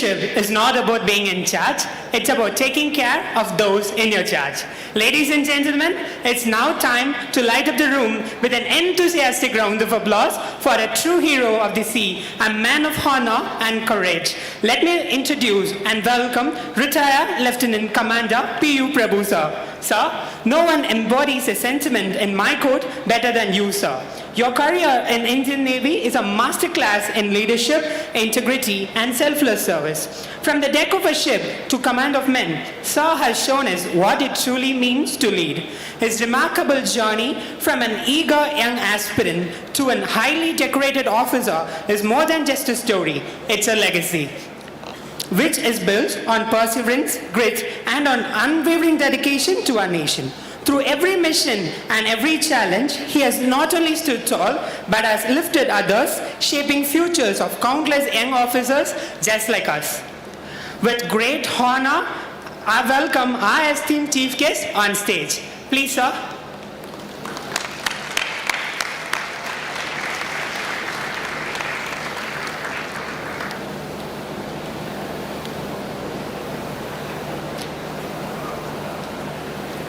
Leadership is not about being in charge, it's about taking care of those in your charge. Ladies and gentlemen, it's now time to light up the room with an enthusiastic round of applause for a true hero of the sea, a man of honor and courage. Let me introduce and welcome Retired Lieutenant Commander P.U. Prabhu, sir. Sir, no one embodies a sentiment in my court better than you, sir. Your career in Indian Navy is a masterclass in leadership, integrity, and selfless service. From the deck of a ship to command of men, Sir has shown us what it truly means to lead. His remarkable journey from an eager young aspirant to a highly decorated officer is more than just a story, it's a legacy, which is built on perseverance, grit, and on unwavering dedication to our nation. Through every mission and every challenge, he has not only stood tall, but has lifted others, shaping futures of countless young officers just like us. With great honor, I welcome our esteemed chief guest on stage. Please, sir.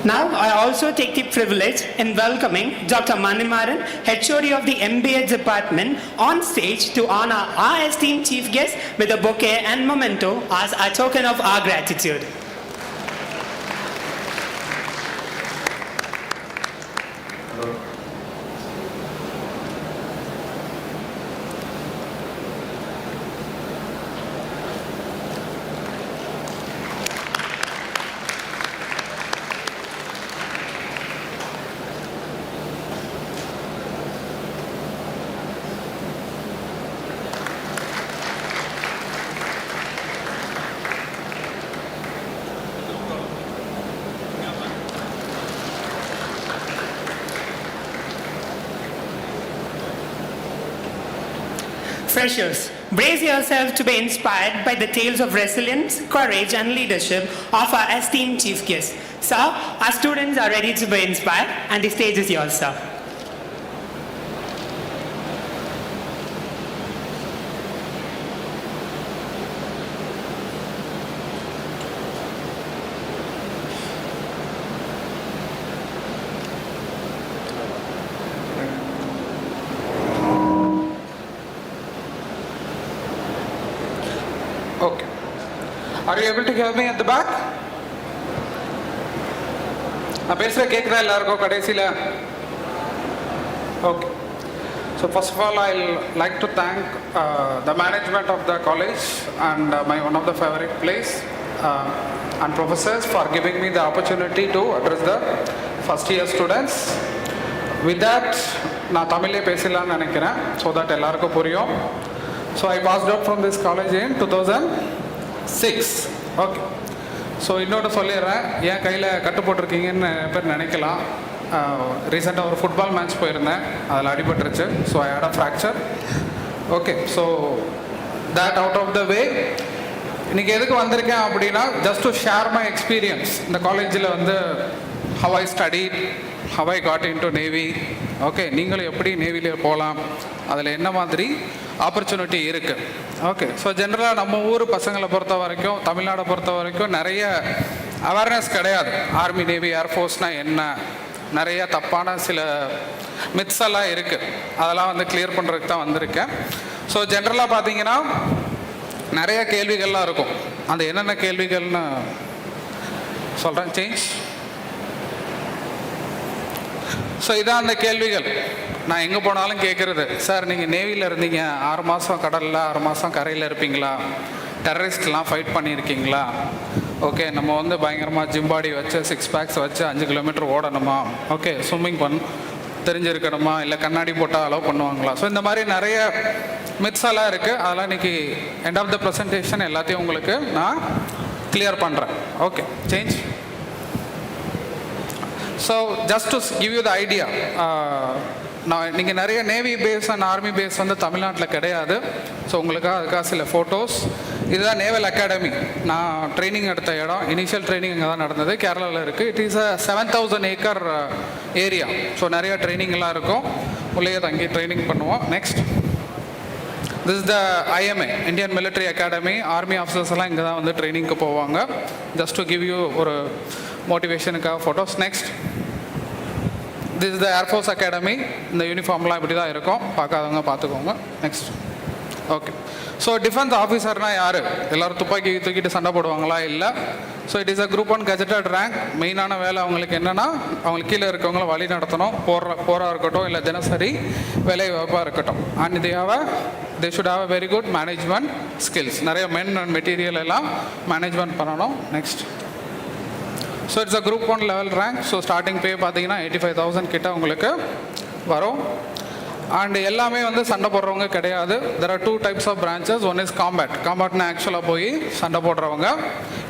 Now, I also take the privilege in welcoming Dr. Manimaran, HOD of the MBA department, on stage to honor our esteemed chief guest with a bouquet and memento as a token of our gratitude. Freshers, brace yourself to be inspired by the tales of resilience, courage, and leadership of our esteemed chief guest. Sir, our students are ready to be inspired, and the stage is yours, sir. Okay. Are you able to hear me at the back? Okay. So first of all, I'll like to thank the management of the college and my one of the favorite place and professors for giving me the opportunity to address the first year students. With that, நான் தமிழே பேசலாம்னு நினைக்கிறேன் so that எல்லாருக்கும் புரியும். So I passed out from this college in 2006. Okay. So இன்னொரு சொல்லிடுறேன், ஏன் கையில் கட்டு போட்டிருக்கீங்கன்னு பேர் நினைக்கலாம். ரீசெண்டாக ஒரு ஃபுட்பால் மேட்ச் போயிருந்தேன், அதில் அடிபட்டுருச்சு. So I had a fracture. Okay, so that out of the way. இன்றைக்கி எதுக்கு வந்திருக்கேன் அப்படின்னா, just to share my experience. இந்த காலேஜில் வந்து how I studied, how I got in to navy. Okay, நீங்களும் எப்படி நேவிலே போகலாம், அதில் என்ன மாதிரி ஆப்பர்ச்சுனிட்டி இருக்குது. ஓகே, ஸோ ஜென்ரலாக நம்ம ஊர் பசங்களை பொறுத்த வரைக்கும், தமிழ்நாடை பொறுத்த வரைக்கும் நிறைய அவேர்னஸ் கிடையாது. ஆர்மி, நேவி, ஏர்ஃபோர்ஸ்னால் என்ன, நிறைய தப்பான சில மித்ஸ் எல்லாம் இருக்குது. அதெல்லாம் வந்து கிளியர் பண்ணுறதுக்கு தான் வந்திருக்கேன். ஸோ ஜென்ரலாக பார்த்தீங்கன்னா நிறைய கேள்விகள்லாம் இருக்கும். அந்த என்னென்ன கேள்விகள்னு சொல்கிறேன். சேஞ்ச். ஸோ இதான் அந்த கேள்விகள். நான் எங்கே போனாலும் கேட்குறது, சார் நீங்கள் நேவியில் இருந்தீங்க, 6 மாதம் கடலில் 6 மாதம் கரையில் இருப்பீங்களா, டெரரிஸ்ட்லாம் ஃபைட் பண்ணியிருக்கீங்களா, ஓகே நம்ம வந்து பயங்கரமாக ஜிம்பாடி வச்சு 6 பேக்ஸ் வச்சு 5 கிலோமீட்டர் ஓடணுமா, ஓகே ஸ்விம்மிங் தெரிஞ்சிருக்கணுமா, இல்லை கண்ணாடி போட்டால் அலோவ் பண்ணுவாங்களா. ஸோ இந்த மாதிரி நிறைய மித்ஸ் எல்லாம் இருக்குது. அதெல்லாம் இன்றைக்கி எண்ட் ஆஃப் த ப்ரெசன்டேஷன் எல்லாத்தையும் உங்களுக்கு நான் கிளியர் பண்ணுறேன். Okay, change. So just to give you the idea, நான் நீங்கள் நிறைய navy base and army base வந்து தமிழ்நாட்டில் கிடையாது. ஸோ அதுக்காக சில ஃபோட்டோஸ். இதுதான் நேவல் அகாடமி. நான் ட்ரைனிங் எடுத்த இடம், இனிஷியல் ட்ரைனிங் இங்கே தான் நடந்தது, கேரளாவில் இருக்குது. It is a 7000 acre area. So நிறைய ட்ரைனிங்லாம் இருக்கும், உள்ளே தங்கி ட்ரைனிங் பண்ணுவோம். Next. This is the IMA, Indian Military Academy. Army officers எல்லாம் இங்கே தான் வந்து ட்ரைனிங்க்கு போவாங்க. Just to give you ஒரு மோட்டிவேஷனுக்காக photos. Next, this is the Air Force Academy. இந்த யூனிஃபார்ம்லாம் இப்படி தான் இருக்கும், பார்க்காதவங்க பார்த்துக்கோங்க. நெக்ஸ்ட். ஓகே, ஸோ டிஃபென்ஸ் ஆஃபீஸர்னால் யார்? எல்லோரும் துப்பாக்கி தூக்கிட்டு சண்டை போடுவாங்களா? இல்லை. So it is a group 1 gazetted rank. மெயினான வேலை அவங்களுக்கு என்னென்னா, அவங்களுக்கு கீழே இருக்கவங்கள வழி நடத்தணும். போராக இருக்கட்டும், இல்லை தினசரி வேலை வாய்ப்பாக இருக்கட்டும். And they should have a very good management skills. நிறைய மென் அண்ட் மெட்டீரியல் எல்லாம் மேனேஜ்மெண்ட் பண்ணணும். Next, so it's a group 1 level rank. So starting pay பார்த்தீங்கன்னா 85,000 கிட்ட உங்களுக்கு வரும். அண்ட் எல்லாமே வந்து சண்டை போடுறவங்க கிடையாது. There are 2 types of branches. One is காம்பேட்னா ஆக்சுவலாக போய் சண்டை போடுறவங்க.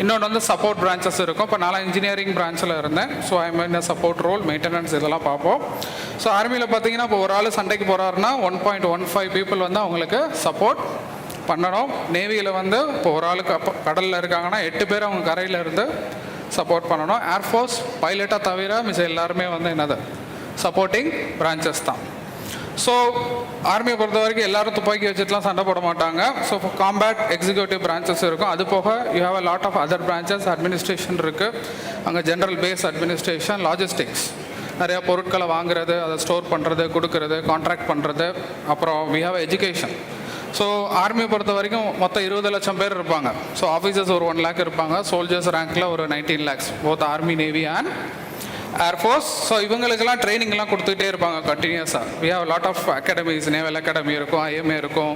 இன்னொன்று வந்து சப்போர்ட் பிரான்ச்சஸ் இருக்கும். இப்போ நான் இன்ஜினியரிங் பிரான்ச்சில் இருந்தேன். So I mean support role, maintenance இதெல்லாம் பார்ப்போம். ஸோ ஆர்மியில் பார்த்தீங்கன்னா இப்போ ஒரு ஆள் சண்டைக்கு போகிறாருன்னா 1.15 பீப்புள் வந்து அவங்களுக்கு சப்போர்ட் பண்ணணும். நேவியில் வந்து இப்போ ஒரு ஆளுக்கு கடலில் இருக்காங்கன்னா 8 பேர் அவங்க கரையில் இருந்து சப்போர்ட் பண்ணணும். ஏர்ஃபோர்ஸ் பைலட்டாக தவிர மிச்ச எல்லாருமே வந்து என்னது சப்போர்ட்டிங் பிரான்ச்சஸ் தான். ஸோ ஆர்மியை பொறுத்த வரைக்கும் எல்லாரும் துப்பாக்கி வச்சுட்டுலாம் சண்டை போட மாட்டாங்க. ஸோ காம்பேட் எக்ஸிக்யூட்டிவ் பிரான்ச்சஸ் இருக்கும். அது போக you have a lot of other branches. Administration இருக்குது அங்கே, ஜென்ரல் பேஸ் அட்மினிஸ்ட்ரேஷன், லாஜிஸ்டிக்ஸ், நிறையா பொருட்களை வாங்குறது, அதை ஸ்டோர் பண்ணுறது, கொடுக்கறது, கான்ட்ராக்ட் பண்ணுறது. அப்புறம் வி ஹேவ் எஜுகேஷன். ஸோ ஆர்மியை பொறுத்த வரைக்கும் மொத்தம் 20 லட்சம் பேர் இருப்பாங்க. ஸோ ஆஃபீஸர்ஸ் ஒரு 1 lakh இருப்பாங்க. சோல்ஜர்ஸ் ரேங்க்கில் ஒரு 19 lakhs, both army, navy and air force. So இவங்களுக்கெல்லாம் ட்ரைனிங்லாம் கொடுத்துக்கிட்டே இருப்பாங்க கண்டினியூஸாக. We have lot of academies. Naval academy இருக்கும், ஐஎம்ஏ இருக்கும்,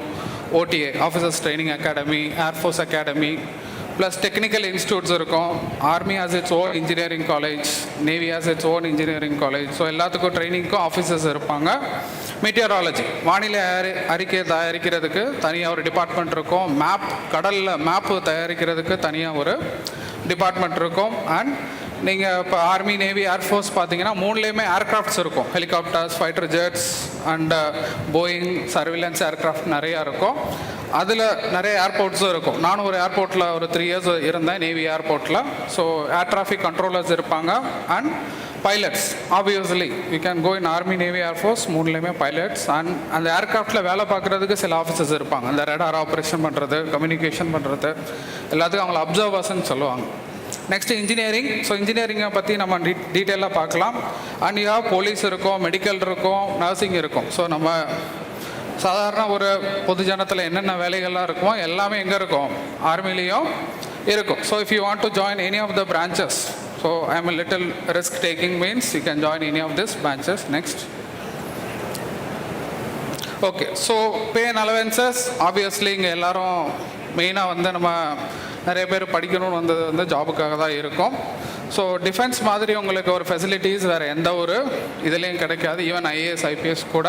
OTA officers training academy, air force academy, plus technical institutes இருக்கும். Army has its own engineering college, navy has its own engineering college. So எல்லாத்துக்கும் ட்ரைனிங்க்கும் ஆஃபீஸர்ஸ் இருப்பாங்க. மீட்டியராலஜி, வானிலை அறிக்கை தயாரிக்கிறதுக்கு தனியாக ஒரு டிபார்ட்மெண்ட் இருக்கும். கடலில் மேப்பு தயாரிக்கிறதுக்கு தனியாக ஒரு டிபார்ட்மெண்ட் இருக்கும். அண்ட் நீங்கள் இப்போ ஆர்மி, நேவி, ஏர்ஃபோர்ஸ் பார்த்தீங்கன்னா 3லேயுமே ஏர்க்ராஃப்ட்ஸ் இருக்கும். Helicopters, fighter ஜெட்ஸ் and Boeing, surveillance aircraft நிறையா இருக்கும். அதில் நிறைய ஏர்போர்ட்ஸும் இருக்கும். நானும் ஒரு ஏர்போர்ட்டில் ஒரு 3 years இருந்தேன், நேவி ஏர்போர்ட்டில். ஸோ ஏர் டிராஃபிக் கண்ட்ரோலர்ஸ் இருப்பாங்க and pilots. Obviously you can go in army, navy, air force 3லேயுமே பைலட்ஸ். அண்ட் அந்த ஏர்க்ராஃப்டில் வேலை பார்க்குறதுக்கு சில ஆஃபீஸர்ஸ் இருப்பாங்க. அந்த ரேடார் ஆப்ரேஷன் பண்ணுறது, கம்யூனிகேஷன் பண்ணுறது, எல்லாத்துக்கும் அவங்கள அப்சர்வர்ஸ்ன்னு சொல்லுவாங்க. Next engineering. ஸோ இன்ஜினியரிங்கை பற்றி நம்ம டீட்டெயிலாக பார்க்கலாம். அண்ட் யா போலீஸ் இருக்கும், மெடிக்கல் இருக்கும், நர்சிங் இருக்கும். ஸோ நம்ம சாதாரண ஒரு பொது ஜனத்தில் என்னென்ன வேலைகள்லாம் இருக்குமோ எல்லாமே எங்கே இருக்கும்? ஆர்மிலையும் இருக்கும். So if you want to join any of the branches, so I am a little risk taking means you can join any of these branches. Next. Okay, so pay and allowances. Obviously இங்கே எல்லாரும் மெயினாக வந்து நம்ம நிறைய பேர் படிக்கணும்னு வந்தது வந்து ஜாபுக்காக தான் இருக்கும். ஸோ டிஃபென்ஸ் மாதிரி உங்களுக்கு ஒரு ஃபெசிலிட்டிஸ் வேறு எந்த ஒரு இதுலேயும் கிடைக்காது. ஈவன் ஐஏஎஸ், ஐபிஎஸ் கூட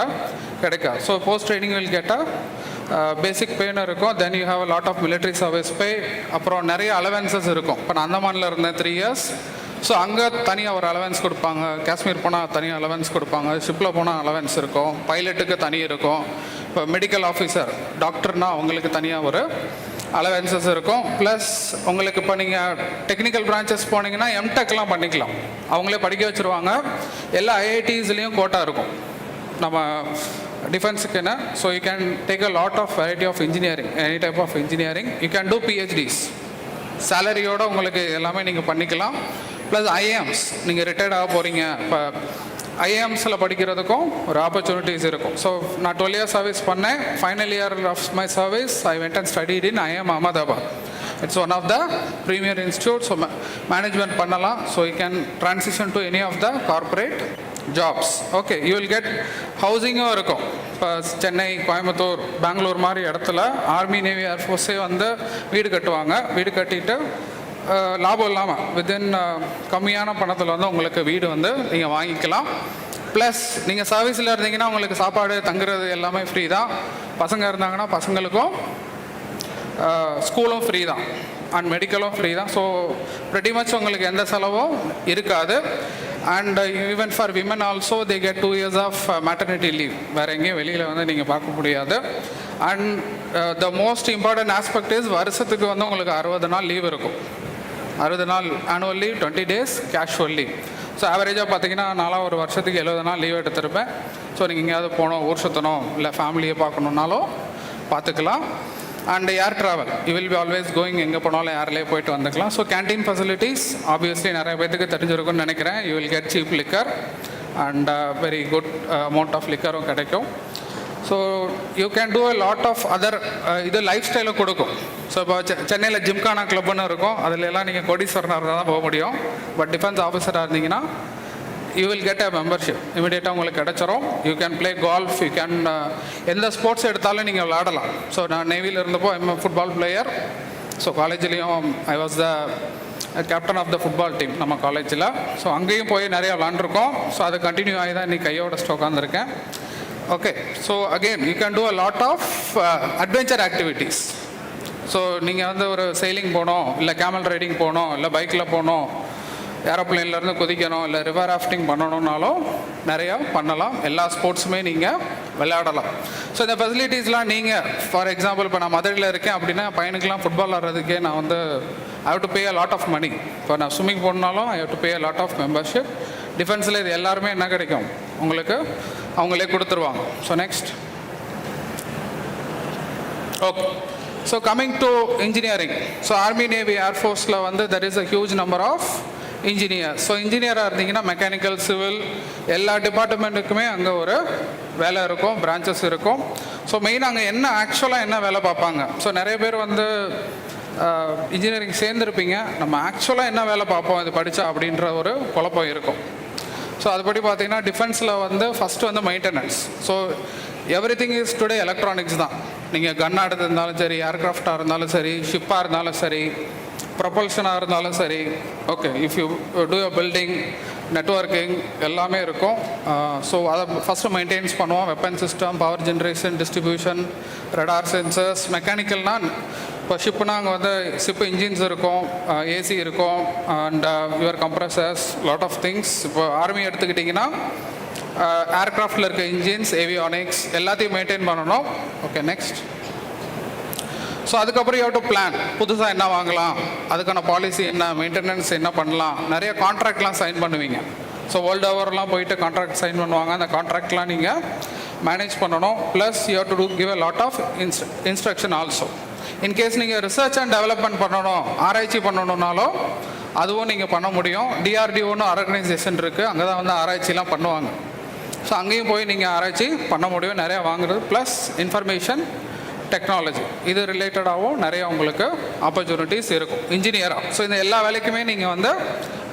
கிடைக்காது. ஸோ போஸ்ட் ட்ரைனிங் வில் கெட்டால் பேசிக் பேன்னு இருக்கும். Then you have a lot of military service pay. அப்புறம் நிறைய அலவன்சஸ் இருக்கும். இப்போ நான் அந்தமானில் இருந்தேன் 3 years. ஸோ அங்கே தனியாக ஒரு அலவன்ஸ் கொடுப்பாங்க. காஷ்மீர் போனால் தனியாக அலவன்ஸ் கொடுப்பாங்க. ஷிப்பில் போனால் அலவன்ஸ் இருக்கும். பைலட்டுக்கு தனி இருக்கும். இப்போ மெடிக்கல் ஆஃபீஸர், டாக்டர்னால் அவங்களுக்கு தனியாக ஒரு அலவன்சஸ் இருக்கும். ப்ளஸ் உங்களுக்கு இப்போ நீங்கள் டெக்னிக்கல் பிரான்ச்சஸ் போனீங்கன்னா எம்டெக்லாம் பண்ணிக்கலாம். அவங்களே படிக்க வச்சுருவாங்க. எல்லா ஐஐடிஸ்லேயும் கோட்டா இருக்கும் நம்ம டிஃபென்ஸுக்குன்னு. So you can take a lot of variety of engineering, any type of engineering. You can do PhDs. சேலரியோடு உங்களுக்கு எல்லாமே நீங்கள் பண்ணிக்கலாம். ப்ளஸ் ஐஏஎம்ஸ், நீங்கள் ரிட்டையர்ட் ஆக போகிறீங்க, இப்போ ஐஏஎம்ஸில் படிக்கிறதுக்கும் ஒரு ஆப்பர்ச்சுனிட்டிஸ் இருக்கும். ஸோ நான் 12 years சர்வீஸ் பண்ணேன். Final year of my service I went and studied in IIM Ahmedabad. It's one of the premier institute. So management பண்ணலாம். So you can transition to any of the corporate jobs. Okay, you will get ஹவுசிங்கும் இருக்கும். இப்போ சென்னை, கோயம்புத்தூர், பெங்களூர் மாதிரி இடத்துல army, navy, ஏர்ஃபோர்ஸே வந்து வீடு கட்டுவாங்க. வீடு கட்டிட்டு லாபம் இல்லாமல் வித்தின் கம்மியான பணத்தில் வந்து உங்களுக்கு வீடு வந்து நீங்கள் வாங்கிக்கலாம். ப்ளஸ் நீங்கள் சர்வீஸில் இருந்தீங்கன்னா உங்களுக்கு சாப்பாடு, தங்குறது எல்லாமே ஃப்ரீ தான். பசங்க இருந்தாங்கன்னா பசங்களுக்கும் ஸ்கூலும் ஃப்ரீ தான் அண்ட் மெடிக்கலும் ஃப்ரீ தான். ஸோ ப்ரெட்டி மச் உங்களுக்கு எந்த செலவும் இருக்காது. And even for women also they get 2 years off maternity leave. வேறு எங்கேயும் வெளியில் வந்து நீங்கள் பார்க்க முடியாது. And the most important aspect is வருஷத்துக்கு வந்து உங்களுக்கு 60 நாள் லீவ் இருக்கும். 60 நாள் annual leave, 20 days casual leave. So ஆவரேஜாக பார்த்தீங்கன்னா நான்லாம் ஒரு வருஷத்துக்கு 70 நாள் லீவ் எடுத்திருப்பேன். ஸோ நீங்கள் எங்கேயாவது போகணும், ஊர் சுற்றணும், இல்லை ஃபேமிலியை பார்க்கணுன்னாலும் பார்த்துக்கலாம். And air travel you will be always going, எங்கே போனாலும் ஏர்லேயே போயிட்டு வந்துக்கலாம். ஸோ கேன்டீன் ஃபெசிலிட்டிஸ் ஆப்வியஸ்லி நிறைய பேருக்கு தெரிஞ்சிருக்கும்னு நினைக்கிறேன். You will get cheap liquor and very good amount of லிக்கரும் கிடைக்கும். So you can do a lot of other இது லைஃப் ஸ்டைலும் கொடுக்கும். ஸோ இப்போ சென்னையில் ஜிம்கானா கிளப்னு இருக்கும், அதில் எல்லாம் நீங்கள் கோடீஸ்வரனாக தான் போக முடியும். பட் டிஃபென்ஸ் ஆஃபீஸராக இருந்தீங்கன்னா you will get a membership இமீடியட்டாக உங்களுக்கு கிடச்சிரும். You can play golf, you can எந்த ஸ்போர்ட்ஸ் எடுத்தாலும் நீங்கள் விளையாடலாம். ஸோ நான் நேவியில் இருந்தப்போ ஐம் ஃபுட்பால் பிளேயர். ஸோ காலேஜ்லேயும் I was the captain of the football team நம்ம காலேஜில். ஸோ அங்கேயும் போய் நிறையா விளாண்டுருக்கோம். ஸோ அது கண்டினியூ ஆகி தான் இன்றைக்கி கையோட உட்காந்துருக்கேன். Okay, so again you can do a lot of adventure activities. So நீங்கள் வந்து ஒரு செயிலிங் போகணும், இல்லை கேமல் ரைடிங் போகணும், இல்லை பைக்கில் போகணும், ஏரோப்ளேன்லேருந்து குதிக்கணும், இல்லை ரிவர் ராஃப்டிங் பண்ணணுன்னாலும் நிறையா பண்ணலாம். எல்லா ஸ்போர்ட்ஸுமே நீங்கள் விளையாடலாம். ஸோ இந்த ஃபெசிலிட்டிஸ்லாம் நீங்கள் ஃபார் எக்ஸாம்பிள் இப்போ நான் மதுரையில் இருக்கேன் அப்படின்னா பையனுக்கெலாம் ஃபுட்பால் ஆடுறதுக்கே நான் வந்து I have to pay a lot of money. இப்போ நான் ஸ்விம்மிங் போனாலும் I have to pay a lot of membership. டிஃபென்ஸில் இது எல்லாருமே என்ன கிடைக்கும் உங்களுக்கு, அவங்களே கொடுத்துருவாங்க. So next, okay, so coming to engineering. So army navy ஏர்ஃபோர்ஸில் வந்து there is a huge number of engineer. So இன்ஜினியராக இருந்தீங்கன்னா மெக்கானிக்கல், சிவில் எல்லா டிபார்ட்மெண்ட்டுக்குமே அங்கே ஒரு வேலை இருக்கும், பிரான்ச்சஸ் இருக்கும். ஸோ மெயினாக அங்கே என்ன ஆக்சுவலாக என்ன வேலை பார்ப்பாங்க. ஸோ நிறைய பேர் வந்து இன்ஜினியரிங் சேர்ந்துருப்பீங்க, நம்ம ஆக்சுவலாக என்ன வேலை பார்ப்போம் இது படித்தா அப்படின்ற ஒரு குழப்பம் இருக்கும். ஸோ அதுபடி பார்த்தீங்கன்னா டிஃபென்ஸில் வந்து ஃபஸ்ட்டு வந்து maintenance. So every thing is today electronics தான். நீங்கள் கன்னாக எடுத்திருந்தாலும் சரி, ஏர்க்ராஃப்டாக இருந்தாலும் சரி, ஷிப்பாக இருந்தாலும் சரி, ப்ரொபல்ஷனாக இருந்தாலும் சரி, okay, if you do your building, networking எல்லாமே இருக்கும். ஸோ அதை ஃபஸ்ட்டு மெயின்டைன்ஸ் பண்ணுவோம். Weapon system, power generation, distribution, radar sensors. மெக்கானிக்கல்னால் இப்போ ஷிப்புனா அங்கே வந்து ஷிப்பு இன்ஜின்ஸ் இருக்கும், ஏசி இருக்கும், and your compressors, lot of things. இப்போ ஆர்மி எடுத்துக்கிட்டிங்கன்னா ஏர்க்ராஃப்டில் இருக்க இன்ஜின்ஸ், ஏவியானிக்ஸ் எல்லாத்தையும் மெயின்டைன் பண்ணணும். Okay, next. ஸோ அதுக்கப்புறம் யூ ஹவ் டு பிளான், புதுசாக என்ன வாங்கலாம், அதுக்கான பாலிசி என்ன, மெயின்டெனன்ஸ் என்ன பண்ணலாம். நிறைய கான்ட்ராக்ட்லாம் சைன் பண்ணுவீங்க. ஸோ வேர்ல்டு ஓவர்லாம் போயிட்டு கான்ட்ராக்ட் சைன் பண்ணுவாங்க. அந்த கான்ட்ராக்ட்லாம் நீங்கள் மேனேஜ் பண்ணணும். Plus you have to give a lot of instruction also. In case நீங்கள் ரிசர்ச் அண்ட் டெவலப்மெண்ட் பண்ணணும், ஆராய்ச்சி பண்ணணுன்னாலும் அதுவும் நீங்கள் பண்ண முடியும். டிஆர்டிஓன்னு ஆர்கனைசேஷன் இருக்குது, அங்கே தான் வந்து ஆராய்ச்சிலாம் பண்ணுவாங்க. ஸோ அங்கேயும் போய் நீங்கள் ஆராய்ச்சி பண்ண முடியும், நிறையா வாங்குறது. ப்ளஸ் இன்ஃபர்மேஷன் டெக்னாலஜி இது ரிலேட்டடாகவும் நிறைய உங்களுக்கு ஆப்பர்ச்சுனிட்டிஸ் இருக்கும் இன்ஜினியராக. ஸோ இந்த எல்லா வேலைக்குமே நீங்கள் வந்து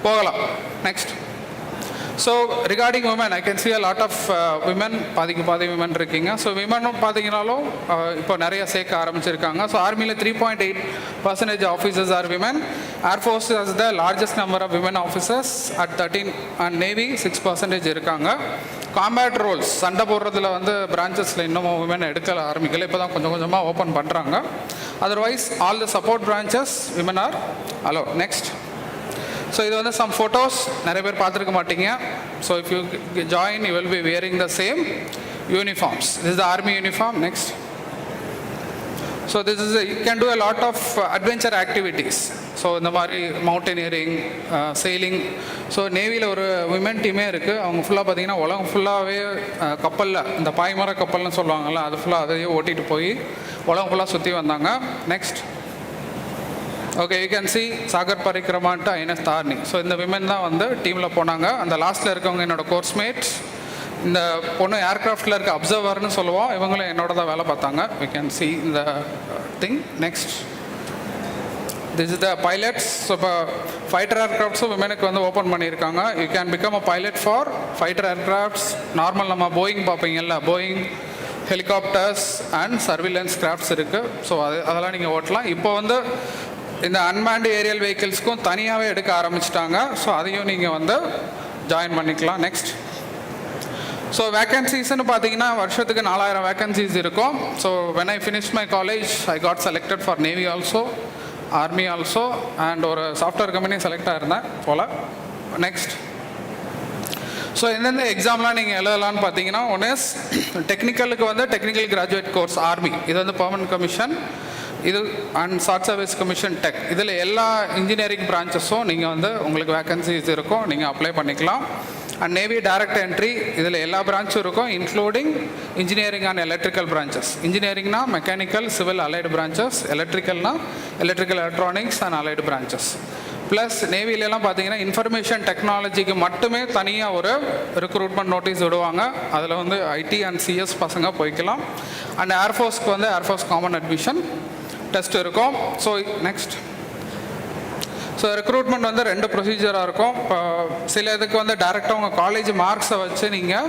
போகலாம். Next, so regarding women, I can see a lot of women, பாதி விமன் இருக்கீங்க. ஸோ விமனும் பார்த்தீங்கன்னாலும் இப்போ நிறைய சேர்க்க ஆரம்பிச்சிருக்காங்க. ஸோ ஆர்மியில் 3.8% officers are women. Air force has the largest number of women officers at 13, and navy 6% இருக்காங்க. காம்பேட் ரோல்ஸ், சண்டை போடுறதுல வந்து பிரான்ச்சஸில் இன்னமும் விமன் எடுக்க ஆரம்பிக்கல, இப்போ தான் கொஞ்சம் கொஞ்சமாக ஓப்பன் பண்ணுறாங்க. Otherwise all the support branches women are allow. Next, so இது வந்து சம் ஃபோட்டோஸ் நிறைய பேர் பார்த்துருக்க மாட்டீங்க. So if you join you will be wearing the same uniforms. This is the army uniform. Next, so this is you can do a lot of adventure activities. So இந்த மாதிரி mountaineering, sailing. So நேவியில் ஒரு women டீமே இருக்குது. அவங்க ஃபுல்லாக பார்த்தீங்கன்னா உலகம் ஃபுல்லாகவே கப்பலில், இந்த பாய்மர கப்பல்னு சொல்லுவாங்கள்ல, அது ஃபுல்லாக அதையே ஓட்டிகிட்டு போய் உலகம் ஃபுல்லாக சுற்றி வந்தாங்க. Next, okay, you can see Sagar பரிக்ரமான்ட்டு ஐஎன்எஸ் தார்னி. ஸோ இந்த விமன் தான் வந்து டீமில் போனாங்க. அந்த லாஸ்ட்டில் இருக்கவங்க என்னோடய கோர்ஸ்மேட்ஸ். இந்த பொண்ணு ஏர்க்ராஃப்டில் இருக்க அப்சர்வர்னு சொல்லுவோம், இவங்களும் என்னோட தான் வேலை பார்த்தாங்க. யூ கேன் சி இந்த thing. Next, this is the pilots. So இப்போ ஃபைட்டர் ஏர்க்ராஃப்ட்ஸும் விமனுக்கு வந்து ஓப்பன் பண்ணியிருக்காங்க. You can become a pilot for fighter aircrafts. Normal நம்ம போயிங் பார்ப்பீங்கல்ல, Boeing helicopters and surveillance crafts இருக்குது. ஸோ அதெல்லாம் நீங்கள் ஓட்டலாம். இப்போ வந்து இந்த அன்மேன்டு ஏரியல் வெஹிக்கிள்ஸ்க்கும் தனியாகவே எடுக்க ஆரம்பிச்சிட்டாங்க. ஸோ அதையும் நீங்கள் வந்து ஜாயின் பண்ணிக்கலாம். நெக்ஸ்ட், ஸோ வேக்கன்சிஸ்ன்னு பார்த்தீங்கன்னா வருஷத்துக்கு 4000 வேக்கன்சிஸ் இருக்கும். So when I finish my college I got selected for navy also, army also, and ஒரு சாஃப்ட்வேர் கம்பெனி செலக்ட் ஆகிருந்தேன் போல். நெக்ஸ்ட், ஸோ எந்தெந்த எக்ஸாம்லாம் நீங்கள் எழுதலான்னு பார்த்தீங்கன்னா, ஒன்று டெக்னிக்கலுக்கு வந்து டெக்னிக்கல் கிராஜுவேட் கோர்ஸ் ஆர்மி, இது வந்து பெர்மனன்ட் கமிஷன். இது and short service commission tech, இதில் எல்லா இன்ஜினியரிங் பிரான்ச்சஸும் நீங்கள் வந்து உங்களுக்கு வேக்கன்சிஸ் இருக்கும், நீங்கள் அப்ளை பண்ணிக்கலாம். And navy direct entry. இதில் எல்லா பிரான்ச்சும் இருக்கும், including engineering and electrical branches. இன்ஜினியரிங்னா மெக்கானிக்கல், சிவில், அலைடு பிரான்ச்சஸ். எலக்ட்ரிக்கல்னா electrical, electronics and allied branches. Plus நேவிலெலாம் பார்த்தீங்கன்னா இன்ஃபர்மேஷன் டெக்னாலஜிக்கு மட்டுமே தனியாக ஒரு ரெக்ரூட்மெண்ட் நோட்டீஸ் விடுவாங்க. அதில் வந்து ஐடி அண்ட் சிஎஸ் பசங்க போய்க்கலாம். அண்ட் ஏர்ஃபோர்ஸ்க்கு வந்து ஏர்ஃபோர்ஸ் காமன் அட்மிஷன் டெஸ்ட் இருக்கும். ஸோ நெக்ஸ்ட், ஸோ ரெக்ரூட்மெண்ட் வந்து 2 ப்ரொசீஜராக இருக்கும். இப்போ சில இதுக்கு வந்து டேரெக்டாக உங்கள் காலேஜ் மார்க்ஸை வச்சு நீங்கள்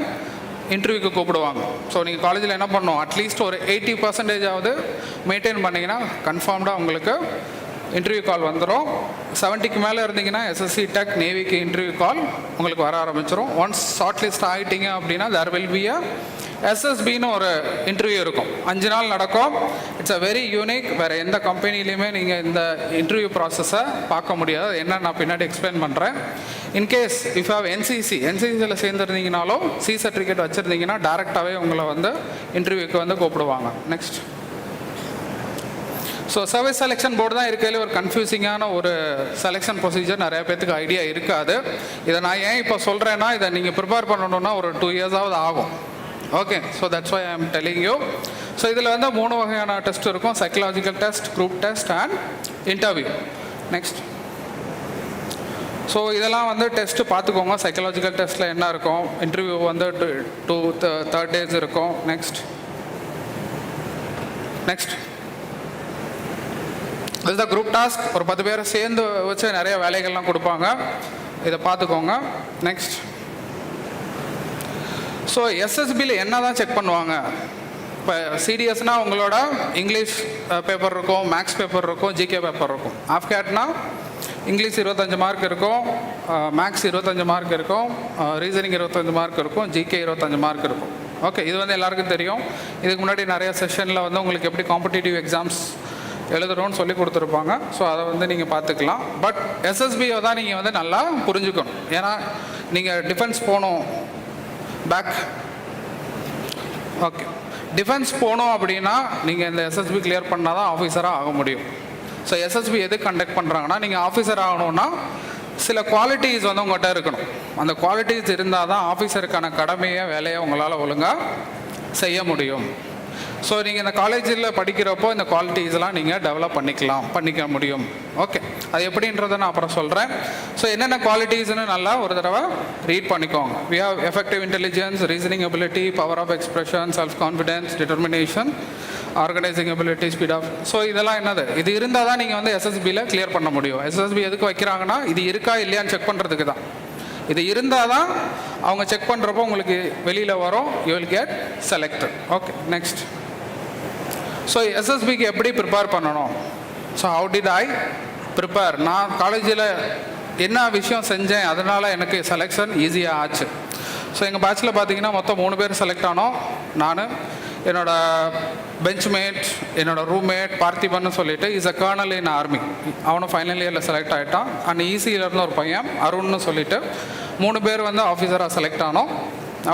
இன்டர்வியூக்கு கூப்பிடுவாங்க. ஸோ நீங்கள் காலேஜில் என்ன பண்ணணும், அட்லீஸ்ட் ஒரு 80% மெயின்டைன் பண்ணிங்கன்னா கன்ஃபார்ம்டாக உங்களுக்கு இன்டர்வியூ கால் வந்துடும். 70க்கு மேலே இருந்தீங்கன்னா எஸ்எஸ்சி டெக் நேவிக்கு இன்டர்வியூ கால் உங்களுக்கு வர ஆரம்பிச்சிடும். ஒன்ஸ் ஷார்ட் லிஸ்ட் ஆகிட்டீங்க அப்படின்னா தேர் வில் பி அ எஸ்எஸ்பின்னு ஒரு இன்டர்வியூ இருக்கும். 5 நாள் நடக்கும். It's a very unique. வேறு எந்த கம்பெனிலையுமே நீங்கள் இந்த இன்டர்வியூ ப்ராசஸை பார்க்க முடியாது. என்ன நான் பின்னாடி எக்ஸ்பிளைன் பண்ணுறேன். இன்கேஸ் இஃப் ஹவ் என்சிசியில் சேர்ந்துருந்தீங்கனாலும் சி சர்டிஃபிகேட் வச்சுருந்தீங்கன்னா டேரெக்டாகவே உங்களை வந்து இன்டர்வியூக்கு வந்து கூப்பிடுவாங்க. Next, so service selection board தான் இருக்கையில ஒரு கன்ஃபியூசிங்கான ஒரு செலெக்ஷன் ப்ரொசீஜர். நிறைய பேத்துக்கு ஐடியா இருக்காது. இதை நான் ஏன் இப்போ சொல்கிறேன்னா, இதை நீங்கள் ப்ரிப்பேர் பண்ணணுன்னா ஒரு 2 இயர்ஸாவது ஆகும். Okay, so that's why I am telling you. So இதில் வந்து 3 வகையான டெஸ்ட் இருக்கும். Psychological test, group test and interview. Next, so இதெல்லாம் வந்து டெஸ்ட்டு பார்த்துக்கோங்க. சைக்கலாஜிக்கல் டெஸ்ட்டில் என்ன இருக்கும், இன்டர்வியூ வந்து 2-3 days இருக்கும். நெக்ஸ்ட், இது தான் குரூப் டாஸ்க். ஒரு 10 பேரை சேர்ந்து வச்சு நிறைய வேலைகள்லாம் கொடுப்பாங்க. இதை பார்த்துக்கோங்க. நெக்ஸ்ட், ஸோ எஸ்எஸ்பியில் என்ன தான் செக் பண்ணுவாங்க. இப்போ சிடிஎஸ்னால் உங்களோட இங்கிலீஷ் பேப்பர் இருக்கும், மேக்ஸ் பேப்பர் இருக்கும், ஜிகே பேப்பர் இருக்கும். ஆஃப்கேட்னா இங்கிலீஷ் 25 மார்க் இருக்கும், மேக்ஸ் 25 மார்க் இருக்கும், ரீசனிங் 25 மார்க் இருக்கும், ஜிகே 25 மார்க் இருக்கும். ஓகே, இது வந்து எல்லாருக்கும் தெரியும். இதுக்கு முன்னாடி நிறைய செஷனில் வந்து உங்களுக்கு எப்படி காம்படிட்டிவ் எக்ஸாம்ஸ் எழுதுறோன்னு சொல்லி கொடுத்துருப்பாங்க. ஸோ அதை வந்து நீங்கள் பார்த்துக்கலாம். பட் எஸ்எஸ்பியை தான் நீங்கள் வந்து நல்லா புரிஞ்சுக்கணும். ஏன்னா நீங்கள் டிஃபென்ஸ் போகணும், டிஃபென்ஸ் போகணும் அப்படின்னா நீங்கள் இந்த எஸ்எஸ்பி கிளியர் பண்ணால் தான் ஆஃபீஸராக ஆக முடியும். ஸோ எஸ்எஸ்பி எது கண்டக்ட் பண்ணுறாங்கன்னா, நீங்கள் ஆஃபீஸர் ஆகணும்னா சில குவாலிட்டிஸ் வந்து உங்கள்கிட்ட இருக்கணும். அந்த குவாலிட்டிஸ் இருந்தால் தான் ஆஃபீஸருக்கான கடமையை, வேலையை உங்களால் ஒழுங்காக செய்ய முடியும். ஸோ நீங்கள் இந்த காலேஜில் படிக்கிறப்போ இந்த குவாலிட்டிஸ்லாம் நீங்கள் டெவலப் பண்ணிக்க முடியும். ஓகே, அது எப்படின்றத நான் அப்புறம் சொல்கிறேன். ஸோ என்னென்ன குவாலிட்டிஸ்னு நல்லா ஒரு தடவை ரீட் பண்ணிக்கோங்க. We have effective intelligence, reasoning ability, power of expression, self confidence, determination, organising ability, speed of. So இதெல்லாம் என்னது, இது இருந்தால் தான் நீங்கள் வந்து எஸ்எஸ்பியில் கிளியர் பண்ண முடியும். எஸ்எஸ்பி எதுக்கு வைக்கிறாங்கன்னா, இது இருக்கா இல்லையான்னு செக் பண்ணுறதுக்கு தான். இது இருந்தால் தான் அவங்க செக் பண்ணுறப்போ உங்களுக்கு வெளியில் வரும், you will get selected. Okay, next, so எஸ்எஸ்பிக்கு எப்படி ப்ரிப்பேர் பண்ணணும். So how did I prepare. நான் காலேஜில் என்ன விஷயம் செஞ்சேன், அதனால் எனக்கு செலெக்ஷன் ஈஸியாக ஆச்சு. ஸோ எங்கள் பேட்சில் பார்த்தீங்கன்னா மொத்தம் 3 பேர் செலக்ட் ஆனோம். நான், என்னோடய பெஞ்ச்மேட், என்னோடய ரூம்மேட் பார்த்திபன்னு சொல்லிட்டு is a colonel in army. அவனும் ஃபைனல் இயரில் செலக்ட் ஆகிட்டான். அண்ட் ஈசியிலேருந்து ஒரு பையன் அருண்னு சொல்லிட்டு 3 பேர் வந்து ஆஃபீஸராக செலக்ட் ஆனோம்.